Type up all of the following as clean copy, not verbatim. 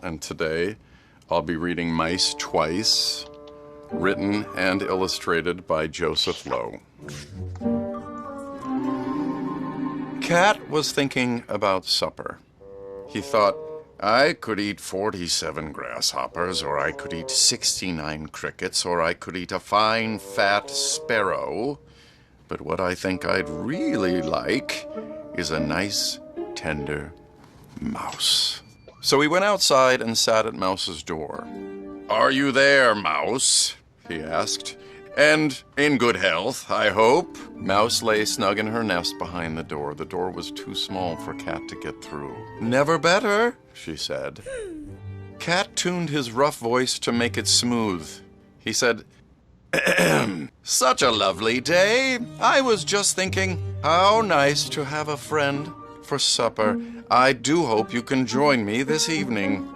and today I'll be reading Mice Twice, written and illustrated by Joseph Lowe. Cat was thinking about supper. He thought, I could eat 47 grasshoppers, or I could eat 69 crickets, or I could eat a fine fat sparrow. But what I think I'd really like is a nice, tender mouse. So he went outside and sat at Mouse's door. Are you there, Mouse? He asked. And in good health, I hope? Mouse lay snug in her nest behind the door. The door was too small for Cat to get through. Never better, she said. Cat tuned his rough voice to make it smooth. He said, Such a lovely day. I was just thinking, how nice to have a friend for supper. I do hope you can join me this evening.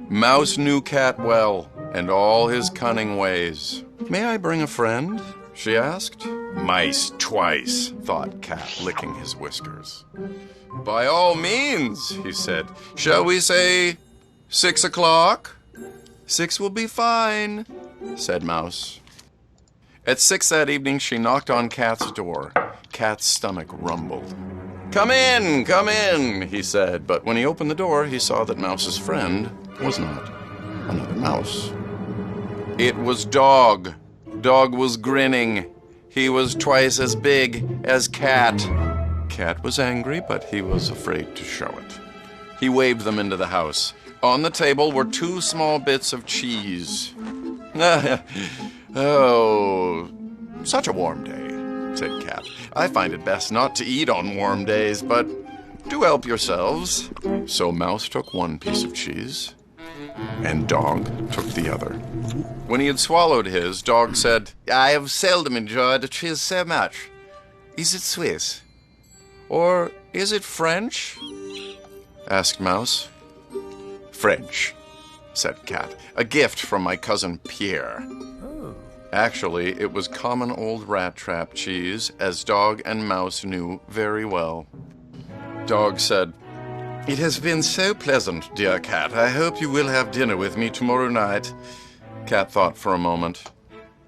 Mouse knew Cat well, and all his cunning ways. May I bring a friend? She asked. Mice twice, thought Cat, licking his whiskers. By all means, he said. Shall we say 6 o'clock? 6 will be fine, said Mouse. At 6 that evening, she knocked on Cat's door. Cat's stomach rumbled. Come in, he said. But when he opened the door, he saw that Mouse's friend was not another mouse. It was Dog. Dog was grinning. He was twice as big as Cat. Cat was angry, but he was afraid to show it. He waved them into the house. On the table were 2 small bits of cheese. Oh, such a warm day, said Cat. I find it best not to eat on warm days, but do help yourselves. So Mouse took 1 piece of cheese, and Dog took the other. When he had swallowed his, Dog said, I have seldom enjoyed a cheese so much. Is it Swiss? Or is it French? Asked Mouse. French, said Cat. A gift from my cousin Pierre. Actually, it was common old rat trap cheese, as Dog and Mouse knew very well. Dog said, It has been so pleasant, dear Cat. I hope you will have dinner with me tomorrow night. Cat thought for a moment.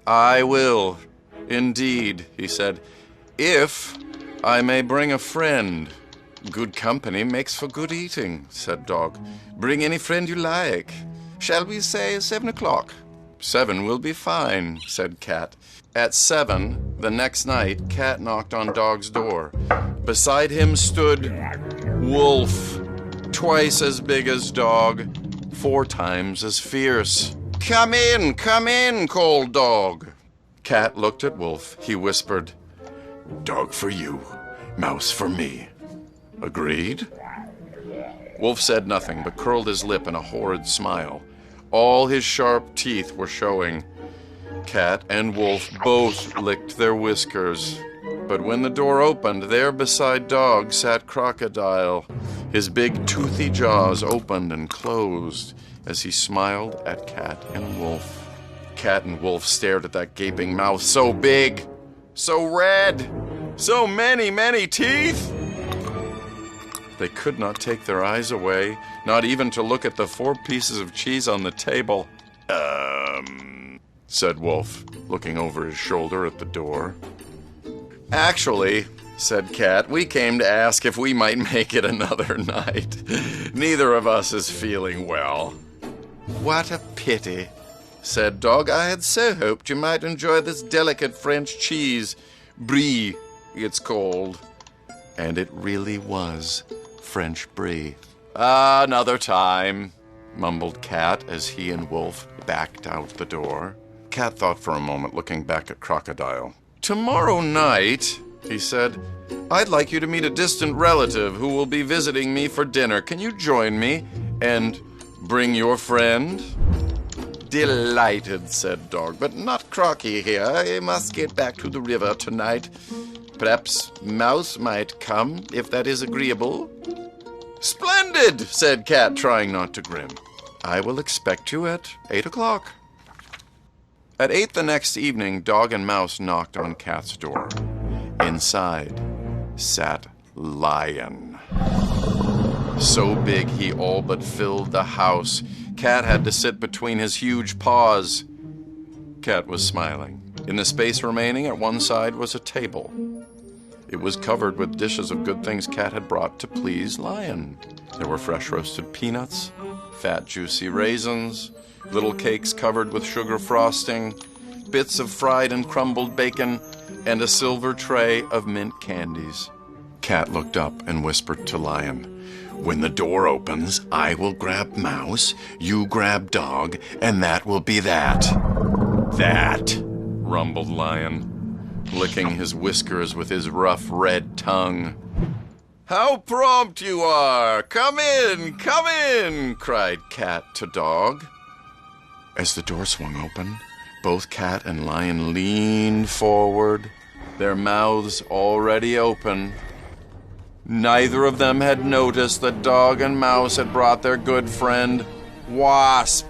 I will, indeed, he said, if I may bring a friend. Good company makes for good eating, said Dog. Bring any friend you like. Shall we say 7 o'clock? 7 will be fine, said Cat. At 7, the next night, Cat knocked on Dog's door. Beside him stood Wolf, twice as big as Dog, 4 times as fierce. Come in, called Dog. Cat looked at Wolf. He whispered, Dog for you, Mouse for me. Agreed? Wolf said nothing, but curled his lip in a horrid smile. All his sharp teeth were showing. Cat and Wolf both licked their whiskers. But when the door opened, there beside Dog sat Crocodile. His big toothy jaws opened and closed as he smiled at Cat and Wolf. Cat and Wolf stared at that gaping mouth, so big, so red, so many teeth. They could not take their eyes away, not even to look at the 4 pieces of cheese on the table. Said Wolf, looking over his shoulder at the door. Actually, said Cat, we came to ask if we might make it another night. Neither of us is feeling well. What a pity, said Dog. I had so hoped you might enjoy this delicate French cheese. Brie, it's called. And it really was French brie. Another time, mumbled Cat as he and Wolf backed out the door. Cat thought for a moment, looking back at Crocodile. Tomorrow night, he said, I'd like you to meet a distant relative who will be visiting me for dinner. Can you join me and bring your friend? Delighted, said Dog, but not Crocky here. I must get back to the river tonight. Perhaps Mouse might come, if that is agreeable. Splendid, said Cat, trying not to grin. I will expect you at 8 o'clock. At 8 the next evening, Dog and Mouse knocked on Cat's door. Inside sat Lion. so big he all but filled the house. Cat had to sit between his huge paws. Cat was smiling. In the space remaining, at one side was a table. It was covered with dishes of good things Cat had brought to please Lion. There were fresh roasted peanuts, fat juicy raisins, little cakes covered with sugar frosting, bits of fried and crumbled bacon, and a silver tray of mint candies. Cat looked up and whispered to Lion, "When the door opens, I will grab Mouse, you grab Dog, and that will be that." "That," rumbled Lion, licking his whiskers with his rough red tongue. "How prompt you are! Come in, cried Cat to Dog. As the door swung open, both Cat and Lion leaned forward, their mouths already open. Neither of them had noticed that Dog and Mouse had brought their good friend, Wasp.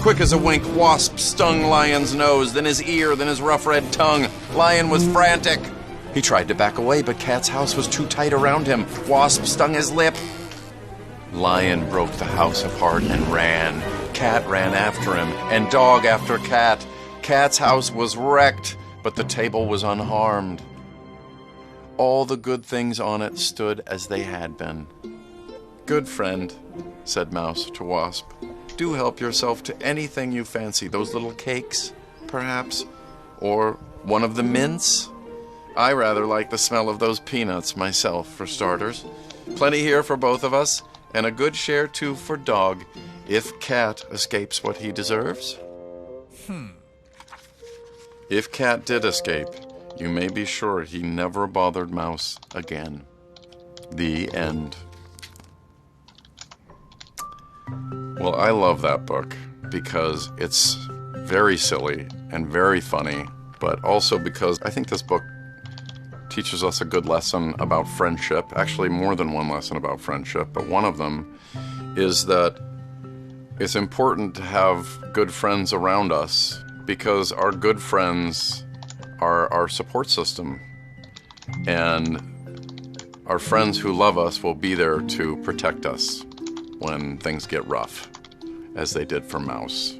Quick as a wink, Wasp stung Lion's nose, then his ear, then his rough red tongue. Lion was frantic. He tried to back away, but Cat's house was too tight around him. Wasp stung his lip. Lion broke the house apart and ran. Cat ran after him, and Dog after Cat. Cat's house was wrecked, but the table was unharmed. All the good things on it stood as they had been. "Good friend," said Mouse to Wasp, "do help yourself to anything you fancy. Those little cakes, perhaps? Or one of the mints? I rather like the smell of those peanuts myself, for starters. Plenty here for both of us, and a good share, too, for Dog, if Cat escapes what he deserves." If Cat did escape, you may be sure he never bothered Mouse again. The end. Well, I love that book because it's very silly and very funny, but also because I think this book teaches us a good lesson about friendship. Actually, more than one lesson about friendship, but one of them is that it's important to have good friends around us because our good friends are our support system, and our friends who love us will be there to protect us when things get rough, as they did for Mouse.